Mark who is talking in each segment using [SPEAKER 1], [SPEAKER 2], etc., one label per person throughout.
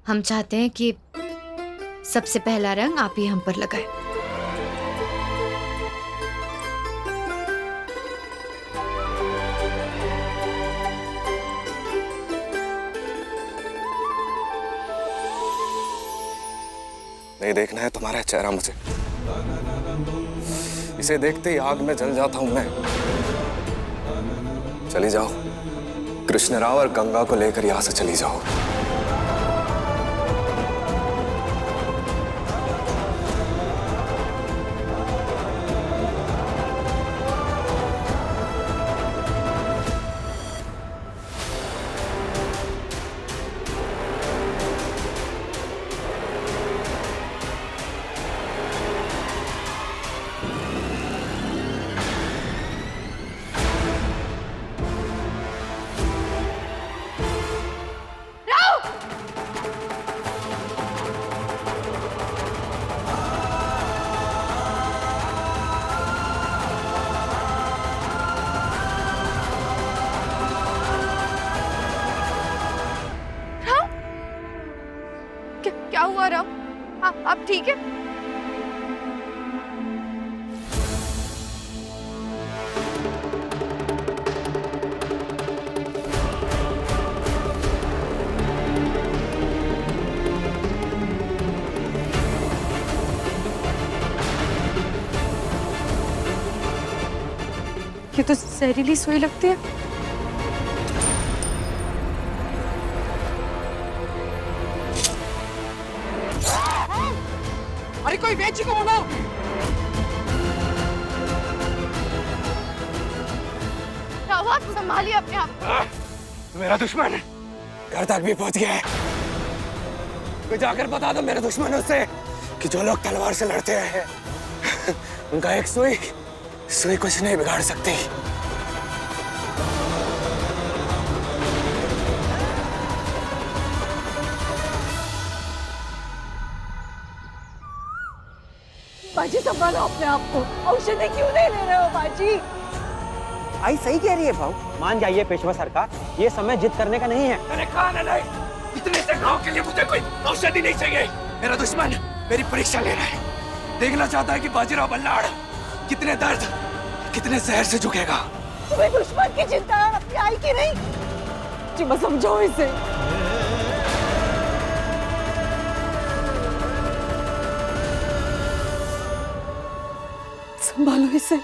[SPEAKER 1] हम चाहते हैं कि सबसे पहला रंग आप ही हम पर लगाए।
[SPEAKER 2] नहीं देखना है तुम्हारा चेहरा मुझे। इसे देखते ही आग में जल जाता हूं मैं। चली जाओ, कृष्ण राव और गंगा को लेकर यहां से चली जाओ।
[SPEAKER 1] क्या हुआ राव? आप ठीक है? ये तो जहरीली सुई लगती है।
[SPEAKER 3] अरे कोई वेची को बोलो।
[SPEAKER 1] राव, संभालिए अपने आप
[SPEAKER 2] तो मेरा दुश्मन घर तक भी पहुंच गया है। तो जाकर बता दो मेरे दुश्मनों से कि जो लोग तलवार से लड़ते हैं उनका एक सुई कुछ नहीं बिगाड़ सकती।
[SPEAKER 4] बाजी संभालो अपने आप को। औषधि क्यों नहीं ले रहे हो बाजी?
[SPEAKER 3] आई सही कह रही है भाऊ। मान जाइए पेशवा सरकार, ये समय जिद करने का नहीं है।
[SPEAKER 2] मैंने कहा ना नहीं, इतने से गांव के लिए मुझे कोई औषधि नहीं चाहिए। मेरा दुश्मन मेरी परीक्षा ले रहा है, देखना चाहता है कि बाजीराव बल्लाड़ कितने दर्द कितने जहर से झुकेगा।
[SPEAKER 4] तुम्हें दुश्मन की चिंता है, अपनी आई की नहीं। जी मैं समझाओ इसे। संभालो इसे।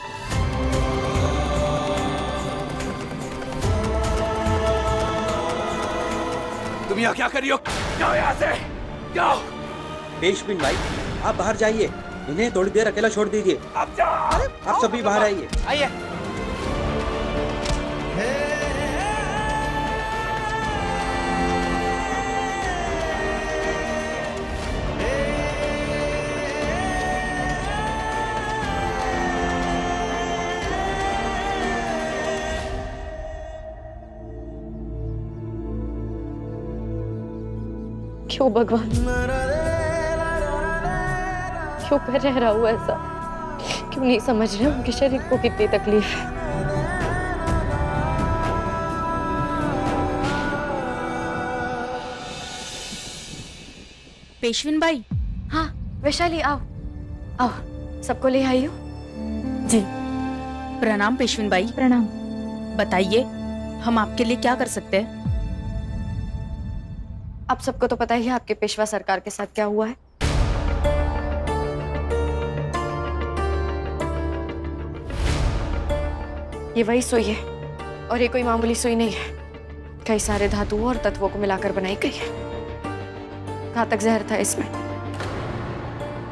[SPEAKER 2] तुम यहाँ क्या कर रही हो? जाओ यहाँ से, जाओ।
[SPEAKER 3] पेशविन भाई, आप बाहर जाइए, इन्हें थोड़ी देर अकेला छोड़ दीजिए।
[SPEAKER 2] अब जाओ।
[SPEAKER 3] आप सभी बाहर आइए।
[SPEAKER 2] आइए।
[SPEAKER 1] क्यों भगवान, क्यों कर रहा हूँ ऐसा? क्यों नहीं समझ रहे उनके शरीर को कितनी तकलीफ है?
[SPEAKER 5] पेशविन बाई।
[SPEAKER 1] हाँ वैशाली, आओ आओ, सबको ले आई हो?
[SPEAKER 5] जी प्रणाम पेशविन बाई।
[SPEAKER 1] प्रणाम।
[SPEAKER 5] बताइए हम आपके लिए क्या कर सकते हैं?
[SPEAKER 1] आप सबको तो पता ही है आपके पेशवा सरकार के साथ क्या हुआ है। ये वही सुई है और ये कोई मामूली सुई नहीं है। कई सारे धातुओं और तत्वों को मिलाकर बनाई गई है। घातक जहर था इसमें।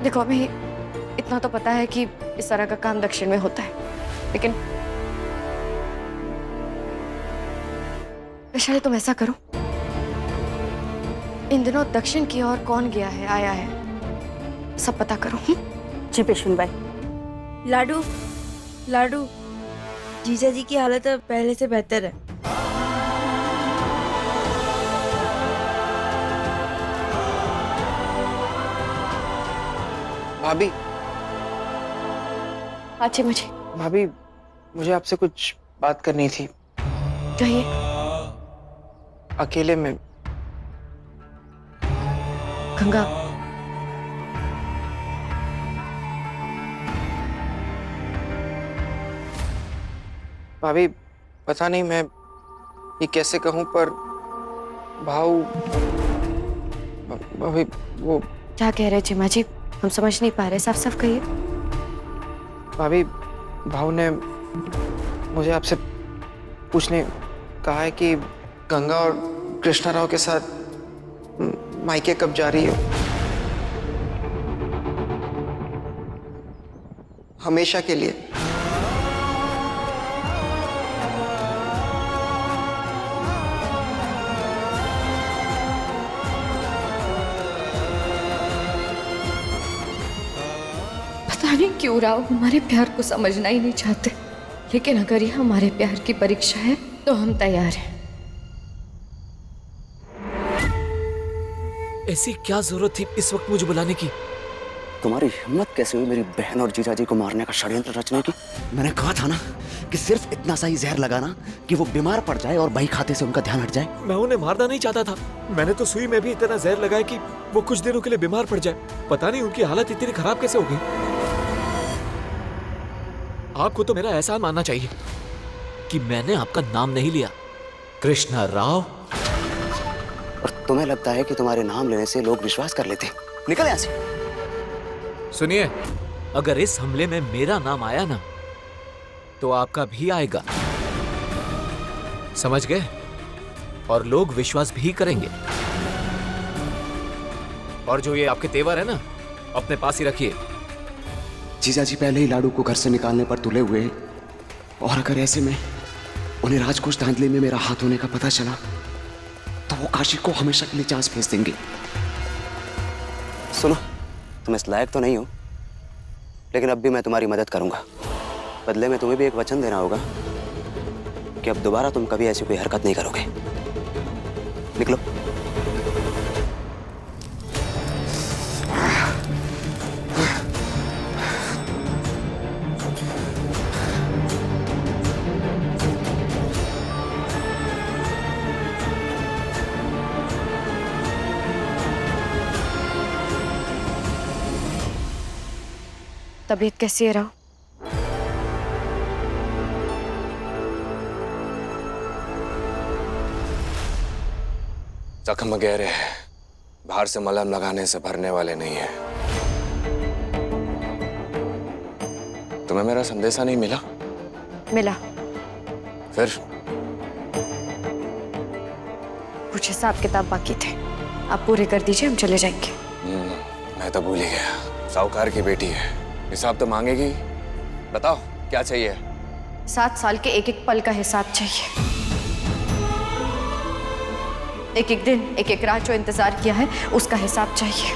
[SPEAKER 1] देखो, हमें इतना तो पता है कि इस तरह का काम दक्षिण में होता है, लेकिन वैशाली तुम ऐसा करो, इन दिनों दक्षिण की ओर कौन गया है, आया है, सब पता करो।
[SPEAKER 4] जी पेशविन भाई।
[SPEAKER 6] लाडू लाडू, जीजा जी की हालत अब पहले से बेहतर है।
[SPEAKER 7] भाभी,
[SPEAKER 1] अच्छी मुझे
[SPEAKER 7] भाभी मुझे आपसे कुछ बात करनी थी।
[SPEAKER 1] कहिए।
[SPEAKER 7] अकेले में।
[SPEAKER 1] गंगा,
[SPEAKER 7] भाभी पता नहीं मैं ये कैसे कहूँ पर भाव भाभी वो
[SPEAKER 1] क्या कह रहे चिमा जी? हम समझ नहीं पा रहे, साफ साफ कहिए।
[SPEAKER 7] भाभी भाव ने मुझे आपसे पूछने कहा है कि गंगा और कृष्णा राव के साथ मायके कब जा रही है। हमेशा के लिए।
[SPEAKER 1] पता नहीं क्यों राव हमारे प्यार को समझना ही नहीं चाहते, लेकिन अगर ये हमारे प्यार की परीक्षा है तो हम तैयार हैं।
[SPEAKER 8] ऐसी क्या जरूरत थी इस वक्त मुझे बुलाने की?
[SPEAKER 9] तुम्हारी हिम्मत कैसे हुई मेरी बहन और जीजाजी को मारने का षड्यंत्र रचने की? मैंने कहा था ना कि सिर्फ इतना सा ही जहर लगाना कि वो बीमार पड़ जाए और बही खाते से उनका ध्यान हट जाए।
[SPEAKER 8] मैं उन्हें मारना नहीं चाहता था। मैंने तो सुई में भी इतना जहर लगाया कि वो कुछ दिनों के लिए बीमार पड़ जाए। पता नहीं उनकी हालत इतनी खराब कैसे हो गई। आपको तो मेरा एहसान मानना चाहिए कि मैंने आपका नाम नहीं लिया, कृष्णा राव।
[SPEAKER 9] और तुम्हें लगता है कि तुम्हारे नाम लेने से लोग विश्वास कर लेते? निकल यहाँ से।
[SPEAKER 8] सुनिए, अगर इस हमले में मेरा नाम आया ना तो आपका भी आएगा, समझ गए? और लोग विश्वास भी करेंगे। और जो ये आपके तेवर है ना, अपने पास ही रखिए।
[SPEAKER 9] जीजाजी पहले ही लाडू को घर से निकालने पर तुले हुए हैं, और अगर ऐसे में उन्हें राजकोष धांधली में मेरा हाथ होने का पता चला तो वो काशी को हमेशा के लिए चांस भेज देंगे। सुनो, तुम इस लायक तो नहीं हो, लेकिन अब भी मैं तुम्हारी मदद करूंगा। बदले में तुम्हें भी एक वचन देना होगा कि अब दोबारा तुम कभी ऐसी कोई हरकत नहीं करोगे। निकलो।
[SPEAKER 1] तबीयत कैसी है राव?
[SPEAKER 2] जख्म गहरे हैं, बाहर से मलहम लगाने से भरने वाले नहीं है। तुम्हें मेरा संदेशा नहीं मिला?
[SPEAKER 1] मिला।
[SPEAKER 2] फिर
[SPEAKER 1] कुछ हिसाब किताब बाकी थे, आप पूरे कर दीजिए, हम चले जाएंगे।
[SPEAKER 2] मैं तो भूल ही गया। साहूकार की बेटी है, हिसाब तो मांगेगी। बताओ क्या चाहिए?
[SPEAKER 1] 7 साल के एक एक पल का हिसाब चाहिए। एक एक दिन, एक एक रात जो इंतजार किया है उसका हिसाब चाहिए।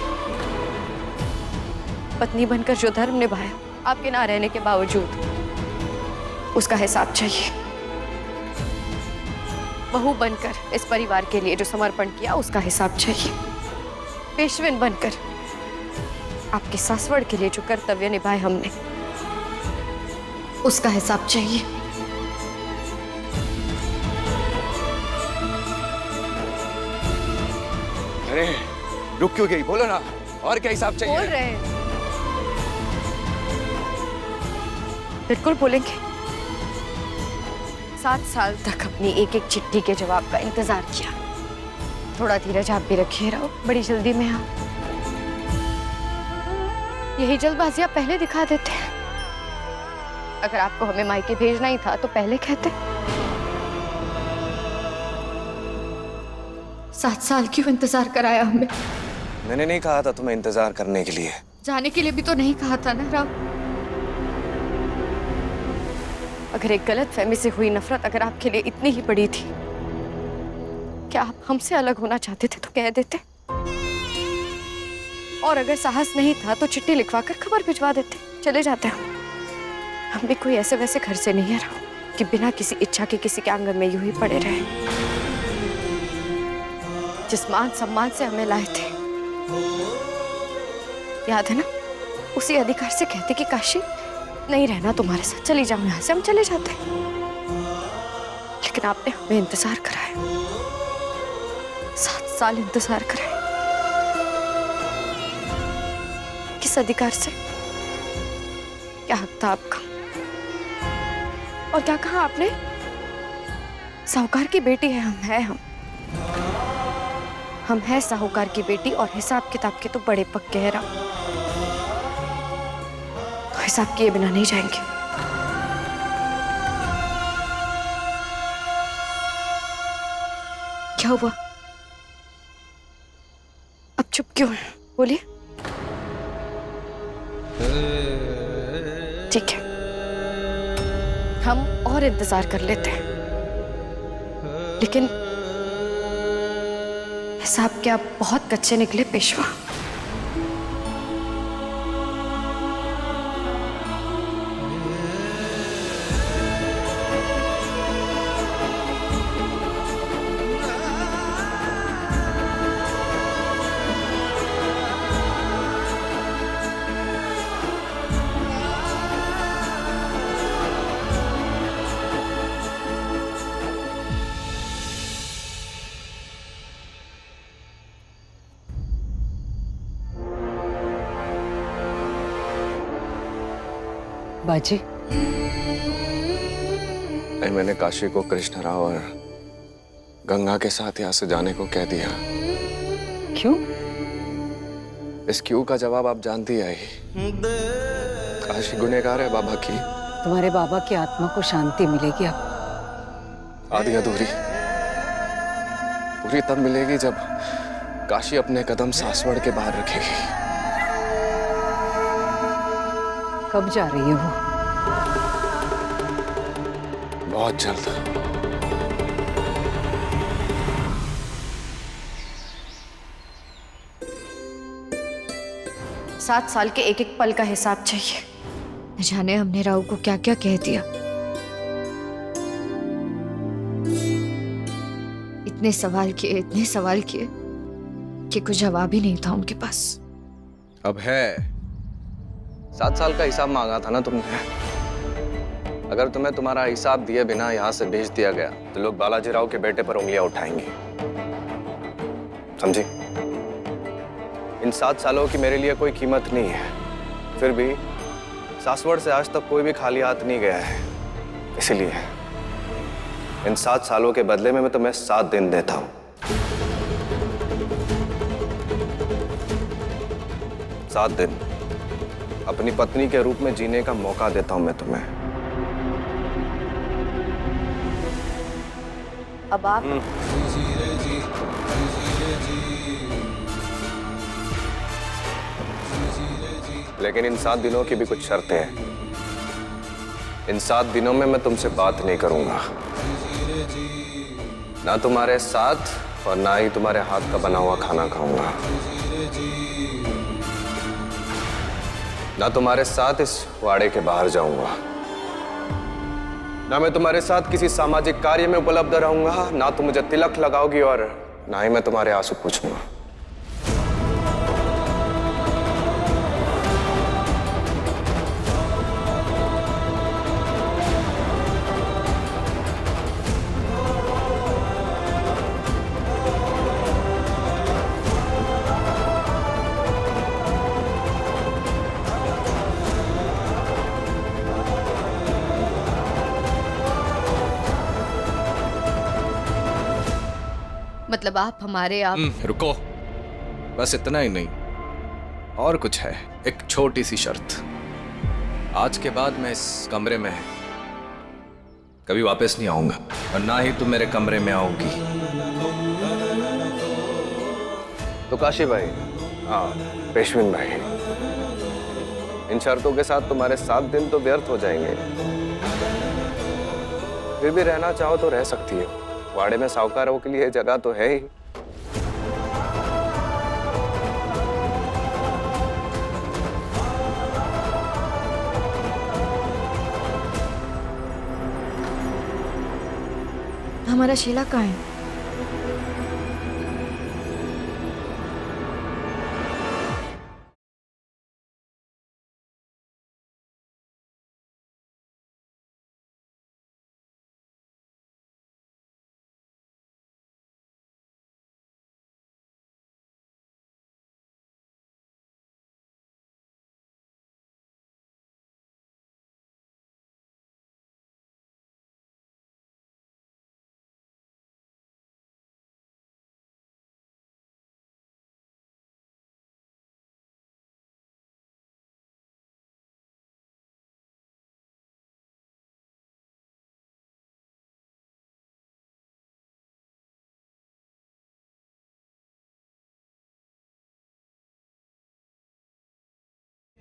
[SPEAKER 1] पत्नी बनकर जो धर्म निभाया आपके ना रहने के बावजूद, उसका हिसाब चाहिए। बहू बनकर इस परिवार के लिए जो समर्पण किया उसका हिसाब चाहिए। पेशविन बनकर आपके सासवड़ के लिए जो कर्तव्य निभाए हमने, उसका हिसाब चाहिए।
[SPEAKER 2] अरे रुक क्यों गई? बोलो ना, और क्या हिसाब चाहिए?
[SPEAKER 1] बोल रहे हैं, बिल्कुल बोलेंगे। 7 साल तक अपनी एक एक चिट्ठी के जवाब का इंतजार किया। थोड़ा धीरज आप भी रखिए रहो, बड़ी जल्दी में आप। यही जल्दबाजी आप पहले दिखा देते हैं। अगर आपको हमें मायके भेजना ही था तो पहले कहते। 7 साल क्यों इंतजार कराया हमें?
[SPEAKER 2] मैंने नहीं कहा था तुम्हें इंतजार करने के लिए।
[SPEAKER 1] जाने के लिए भी तो नहीं कहा था ना राव। अगर एक गलत फहमी से हुई नफरत अगर आपके लिए इतनी ही बड़ी थी, क्या आप हमसे अलग होना चाहते थे तो कह देते? और अगर साहस नहीं था तो चिट्ठी लिखवाकर खबर भिजवा देते, चले जाते हम भी कोई ऐसे वैसे घर से नहीं है राव कि बिना किसी इच्छा के किसी के आंगन में यूं ही पड़े रहे। जिस मान सम्मान से हमें लाए थे, याद है ना? उसी अधिकार से कहते कि काशी नहीं रहना तुम्हारे साथ, चली जाओ यहां से, हम चले जाते। लेकिन आपने हमें इंतजार कराया, 7 साल इंतजार कराया। इस अधिकार से? क्या हक था आपका? और क्या कहा आपने? साहूकार की बेटी है हम हैं साहूकार की बेटी, और हिसाब किताब के तो बड़े पक्के हैं राम। तो हिसाब किए बिना नहीं जाएंगे। क्या हुआ? अब चुप क्यों है? बोलिए। ठीक है, हम और इंतजार कर लेते हैं, लेकिन हिसाब के आप बहुत कच्चे निकले पेशवा।
[SPEAKER 4] बाजी,
[SPEAKER 2] नहीं, मैंने काशी को कृष्ण राव और गंगा के साथ यहाँ से जाने को कह दिया।
[SPEAKER 4] क्यों?
[SPEAKER 2] इस क्यों का जवाब आप जानती है ही। काशी गुनहगार है बाबा की।
[SPEAKER 4] तुम्हारे बाबा की आत्मा को शांति मिलेगी अब।
[SPEAKER 2] आधी अधूरी पूरी तब मिलेगी जब काशी अपने कदम सासवड़ के बाहर रखेगी।
[SPEAKER 4] कब जा रही है वो?
[SPEAKER 2] बहुत जल्द।
[SPEAKER 1] सात साल के एक एक पल का हिसाब चाहिए। न जाने हमने राव को क्या क्या कह दिया। इतने सवाल किए कि कुछ जवाब ही नहीं था उनके पास।
[SPEAKER 2] अब है। 7 साल का हिसाब मांगा था ना तुमने। अगर तुम्हें तुम्हारा हिसाब दिए बिना यहाँ से भेज दिया गया तो लोग बालाजी राव के बेटे पर उंगलियां उठाएंगे, समझी? इन 7 सालों की मेरे लिए कोई कीमत नहीं है। फिर भी सासवड़ से आज तक कोई भी खाली हाथ नहीं गया है। इसीलिए इन 7 सालों के बदले में मैं तुम्हें 7 दिन देता हूं। 7 दिन अपनी पत्नी के रूप में जीने का मौका देता हूं मैं तुम्हें।
[SPEAKER 1] अब आप
[SPEAKER 2] लेकिन इन 7 दिनों की भी कुछ शर्तें हैं। इन 7 दिनों में मैं तुमसे बात नहीं करूंगा, ना तुम्हारे साथ और ना ही तुम्हारे हाथ का बना हुआ खाना खाऊंगा, ना तुम्हारे साथ इस वाड़े के बाहर जाऊंगा, ना मैं तुम्हारे साथ किसी सामाजिक कार्य में उपलब्ध रहूंगा, ना तुम मुझे तिलक लगाओगी और ना ही मैं तुम्हारे आंसू पूछूंगा।
[SPEAKER 5] मतलब आप हमारे
[SPEAKER 2] रुको, बस इतना ही नहीं, और कुछ है। एक छोटी सी शर्त। आज के बाद मैं इस कमरे में कभी वापस नहीं आऊंगा और ना ही तुम मेरे कमरे में आओगी। तो काशी भाई, हाँ पेशविन भाई, इन शर्तों के साथ तुम्हारे 7 दिन तो व्यर्थ हो जाएंगे। फिर भी रहना चाहो तो रह सकती हो। वाड़े में साहूकारों के लिए जगह तो है ही।
[SPEAKER 1] हमारा शीला कहाँ है?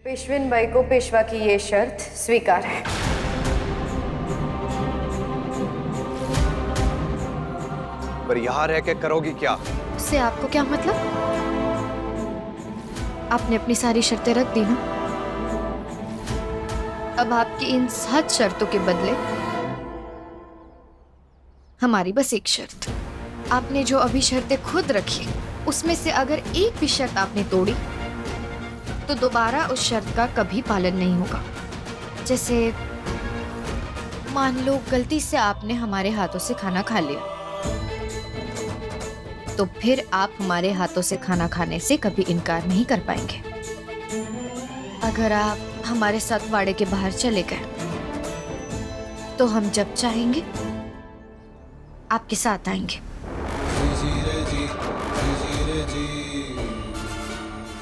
[SPEAKER 1] पेशविन बाई को पेशवा की ये शर्त स्वीकार है।
[SPEAKER 10] पर यहाँ रह के करोगी क्या?
[SPEAKER 1] उससे आपको क्या मतलब? आपने अपनी सारी शर्तें रख दी ना। अब आपकी इन 7 शर्तों के बदले हमारी बस एक शर्त। आपने जो अभी शर्तें खुद रखी उसमें से अगर एक भी शर्त आपने तोड़ी तो दोबारा उस शर्त का कभी पालन नहीं होगा। जैसे मान लो गलती से आपने हमारे हाथों से खाना खा लिया, तो फिर आप हमारे हाथों से खाना खाने से कभी इनकार नहीं कर पाएंगे। अगर आप हमारे साथ वाड़े के बाहर चले गए तो हम जब चाहेंगे आपके साथ आएंगे।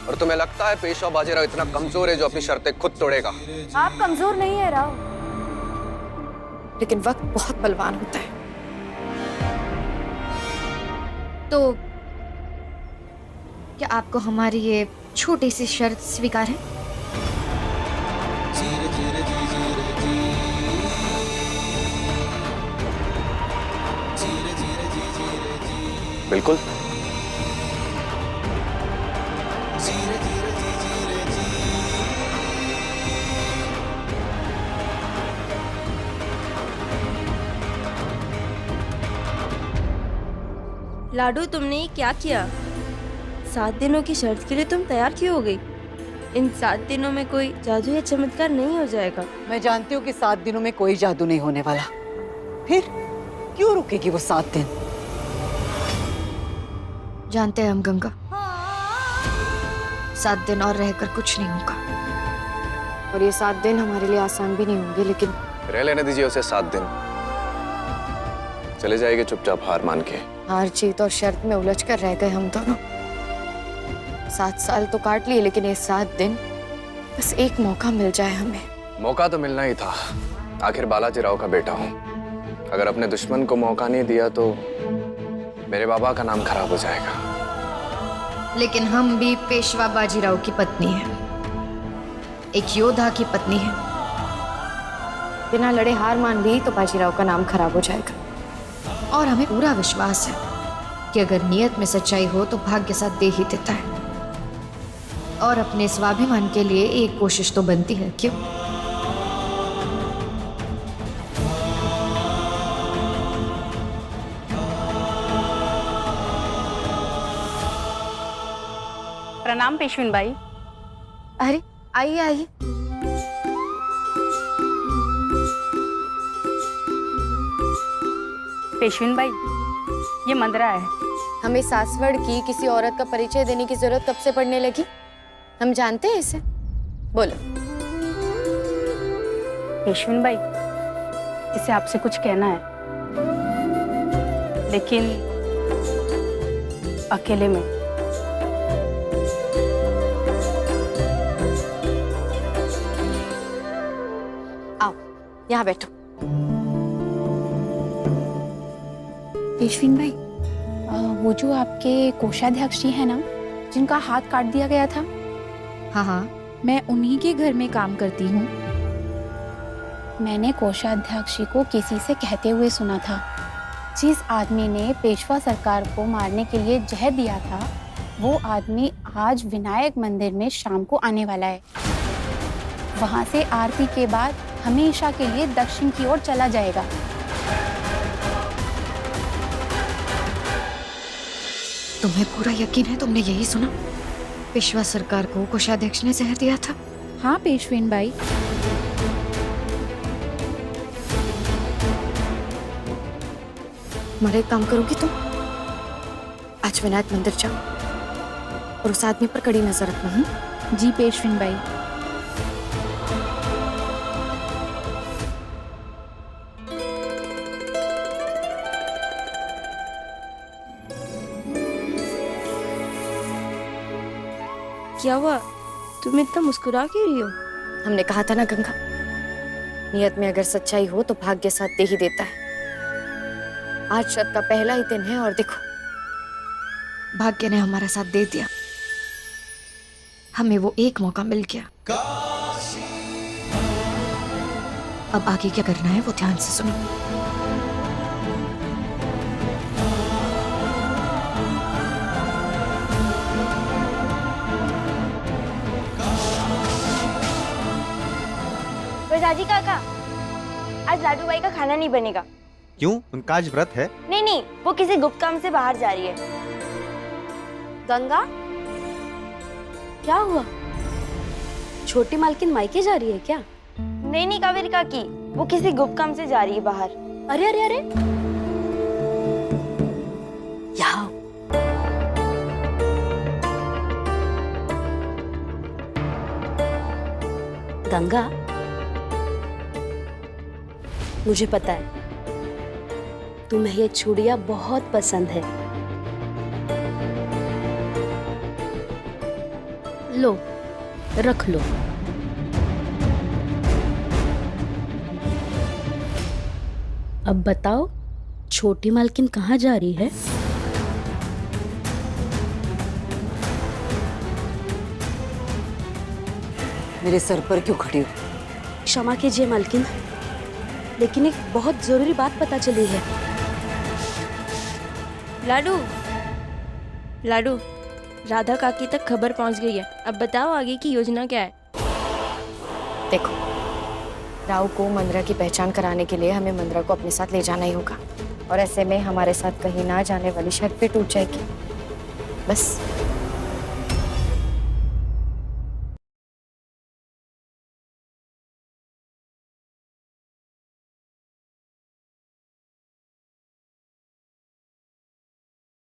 [SPEAKER 10] और तुम्हें लगता है पेशवा बाजीराव इतना कमजोर है जो अपनी शर्तें खुद तोड़ेगा?
[SPEAKER 1] आप कमजोर नहीं है राव, लेकिन वक्त बहुत बलवान होता है। तो क्या आपको हमारी ये छोटी सी शर्त स्वीकार है?
[SPEAKER 10] बिल्कुल।
[SPEAKER 6] लाडू, तुमने ये क्या किया? 7 दिनों की शर्त के लिए तुम तैयार क्यों हो गई? इन 7 दिनों में कोई जादू या चमत्कार नहीं हो जाएगा?
[SPEAKER 4] मैं जानती हूँ कि 7 दिनों में कोई जादू नहीं होने वाला। फिर क्यों रुकेगी वो 7 दिन?
[SPEAKER 1] जानते हैं हम गंगा, 7 दिन और रहकर कुछ नहीं होगा। और ये 7 दिन हमारे लिए आसान भी नहीं होंगे, लेकिन
[SPEAKER 10] रह लेने दीजिए उसे 7 दिन। चले जाएंगे चुपचाप हार मान के।
[SPEAKER 1] हार जीत और शर्त में उलझ कर रह गए हम दोनों। 7 साल तो काट लिए, लेकिन ये 7 दिन बस एक मौका मिल जाए हमें।
[SPEAKER 10] मौका तो मिलना ही था, आखिर बालाजी राव का बेटा हूँ। अगर अपने दुश्मन को मौका नहीं दिया तो मेरे बाबा का नाम खराब हो जाएगा।
[SPEAKER 1] लेकिन हम भी पेशवा बाजीराव की पत्नी हैं, एक योद्धा की पत्नी है। बिना लड़े हार मान ली तो बाजीराव का नाम खराब हो जाएगा। और हमें पूरा विश्वास है कि अगर नियत में सच्चाई हो तो भाग्य साथ दे ही देता है। और अपने स्वाभिमान के लिए एक कोशिश तो बनती है, क्यों?
[SPEAKER 5] प्रणाम पेशविन बाई।
[SPEAKER 1] अरे आइए आइए।
[SPEAKER 5] पेशविन बाई, ये मंदरा है।
[SPEAKER 1] हमें सासवड़ की किसी औरत का परिचय देने की जरूरत कब से पड़ने लगी? हम जानते हैं इसे। बोलो।
[SPEAKER 5] पेशविन बाई, इसे आपसे कुछ कहना है, लेकिन अकेले में।
[SPEAKER 1] आओ यहाँ बैठो।
[SPEAKER 11] पेशविन भाई, वो जो आपके कोषाध्यक्ष जी है ना, जिनका हाथ काट दिया गया था,
[SPEAKER 1] हाँ हाँ,
[SPEAKER 11] मैं उन्हीं के घर में काम करती हूँ। मैंने कोषाध्यक्ष जी को किसी से कहते हुए सुना था, जिस आदमी ने पेशवा सरकार को मारने के लिए जहर दिया था, वो आदमी आज विनायक मंदिर में शाम को आने वाला है। वहाँ से आरती के बाद हमेशा के लिए दक्षिण की ओर चला जाएगा।
[SPEAKER 1] तुम्हें पूरा यकीन है? तुमने यही सुना? पेशवा सरकार को कोषाध्यक्ष ने जहर दिया था?
[SPEAKER 11] हाँ पेशविन बाई।
[SPEAKER 1] हमारा एक काम करोगी तुम? आज विनायक मंदिर जाओ और उस आदमी पर कड़ी नजर रखना।
[SPEAKER 11] जी पेशविन बाई।
[SPEAKER 6] क्या हुआ? तुम इतना मुस्कुरा क्यों रही हो?
[SPEAKER 1] हमने कहा था ना गंगा, नियत में अगर सच्चाई हो तो भाग्य साथ दे ही देता है। आज शर्त का पहला ही दिन है और देखो, भाग्य ने हमारा साथ दे दिया। हमें वो एक मौका मिल गया। अब आगे क्या करना है वो ध्यान से सुनो।
[SPEAKER 6] दादी काका, आज लाडू बाई का खाना नहीं बनेगा।
[SPEAKER 3] क्यों? उनका आज व्रत है।
[SPEAKER 6] नहीं नहीं, वो किसी गुप्त काम से बाहर जा रही है। गंगा, क्या हुआ? छोटी मालकिन मायके जा रही है क्या? नहीं नहीं कावेरी काकी, वो किसी गुप्त काम से जा रही है बाहर। अरे अरे अरे, यहाँ गंगा, मुझे पता है तुम्हें ये चूड़ियां बहुत पसंद है। लो, रख लो। अब बताओ, छोटी मालकिन कहाँ जा रही है?
[SPEAKER 4] मेरे सर पर क्यों खड़ी हो?
[SPEAKER 6] क्षमा कीजिए मालकिन, लेकिन एक बहुत जरूरी बात पता चली है। लाडू, लाडू, राधा काकी तक खबर पहुंच गई है। अब बताओ आगे की योजना क्या है?
[SPEAKER 1] देखो, राव को मंद्रा की पहचान कराने के लिए हमें मंद्रा को अपने साथ ले जाना ही होगा, और ऐसे में हमारे साथ कहीं ना जाने वाली शर्त भी टूट जाएगी। बस